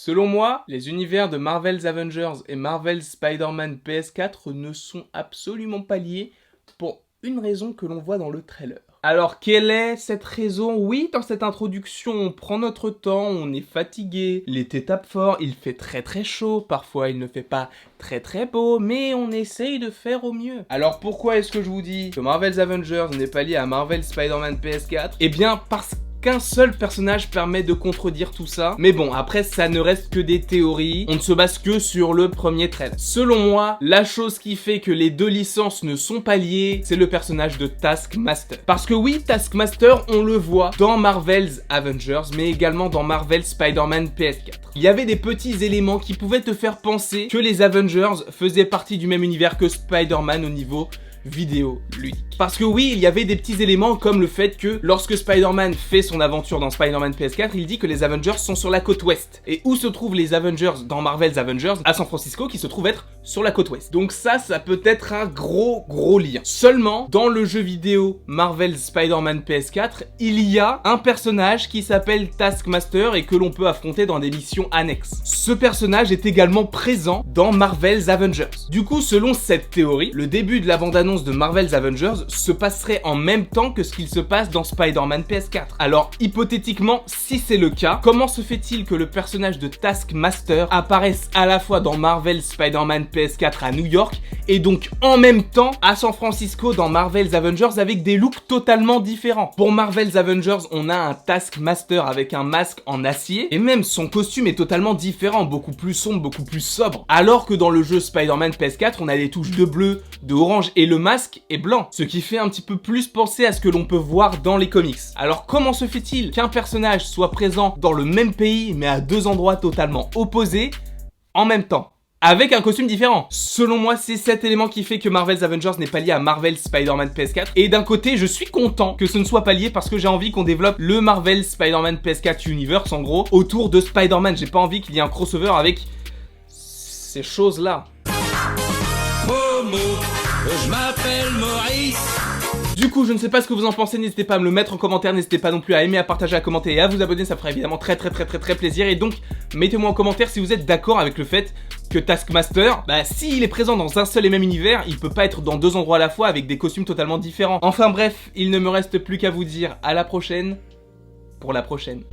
Selon moi, les univers de Marvel's Avengers et Marvel's Spider-Man PS4 ne sont absolument pas liés pour une raison que l'on voit dans le trailer. Alors, quelle est cette raison? Oui, dans cette introduction, on prend notre temps, on est fatigué, l'été tape fort, il fait très chaud, parfois il ne fait pas très beau, mais on essaye de faire au mieux. Alors pourquoi est-ce que je vous dis que Marvel's Avengers n'est pas lié à Marvel's Spider-Man PS4? Eh bien, parce qu'un seul personnage permet de contredire tout ça. Mais bon, après, ça ne reste que des théories. On ne se base que sur le premier trailer. Selon moi, la chose qui fait que les deux licences ne sont pas liées, c'est le personnage de Taskmaster. Parce que oui, Taskmaster, on le voit dans Marvel's Avengers, mais également dans Marvel's Spider-Man PS4. Il y avait des petits éléments qui pouvaient te faire penser que les Avengers faisaient partie du même univers que Spider-Man au niveau vidéo ludique. Parce que oui, il y avait des petits éléments comme le fait que lorsque Spider-Man fait son aventure dans Spider-Man PS4, il dit que les Avengers sont sur la côte ouest. Et où se trouvent les Avengers dans Marvel's Avengers? À San Francisco, qui se trouve être sur la côte ouest. Donc ça peut être un gros lien. Seulement, dans le jeu vidéo Marvel's Spider-Man PS4, il y a un personnage qui s'appelle Taskmaster et que l'on peut affronter dans des missions annexes. Ce personnage est également présent dans Marvel's Avengers. Du coup, selon cette théorie, le début de la bande-annonce de Marvel's Avengers se passerait en même temps que ce qu'il se passe dans Spider-Man PS4. Alors, hypothétiquement, si c'est le cas, comment se fait-il que le personnage de Taskmaster apparaisse à la fois dans Marvel's Spider-Man PS4 à New York et donc en même temps à San Francisco dans Marvel's Avengers avec des looks totalement différents? Pour Marvel's Avengers, on a un Taskmaster avec un masque en acier et même son costume est totalement différent, beaucoup plus sombre, beaucoup plus sobre. Alors que dans le jeu Spider-Man PS4, on a des touches de bleu, de orange et le masque est blanc, ce qui fait un petit peu plus penser à ce que l'on peut voir dans les comics. Alors comment se fait-il qu'un personnage soit présent dans le même pays mais à deux endroits totalement opposés en même temps, avec un costume différent? Selon moi, c'est cet élément qui fait que Marvel's Avengers n'est pas lié à Marvel's Spider-Man PS4. Et d'un côté, je suis content que ce ne soit pas lié parce que j'ai envie qu'on développe le Marvel's Spider-Man PS4 Universe, en gros, autour de Spider-Man. J'ai pas envie qu'il y ait un crossover avec ces choses-là. Momo, je m'appelle Maurice. Du coup, je ne sais pas ce que vous en pensez, n'hésitez pas à me le mettre en commentaire, n'hésitez pas non plus à aimer, à partager, à commenter et à vous abonner, ça ferait évidemment très plaisir. Et donc, mettez-moi en commentaire si vous êtes d'accord avec le fait que Taskmaster, s'il est présent dans un seul et même univers, il peut pas être dans deux endroits à la fois avec des costumes totalement différents. Enfin bref, il ne me reste plus qu'à vous dire à la prochaine, pour la prochaine.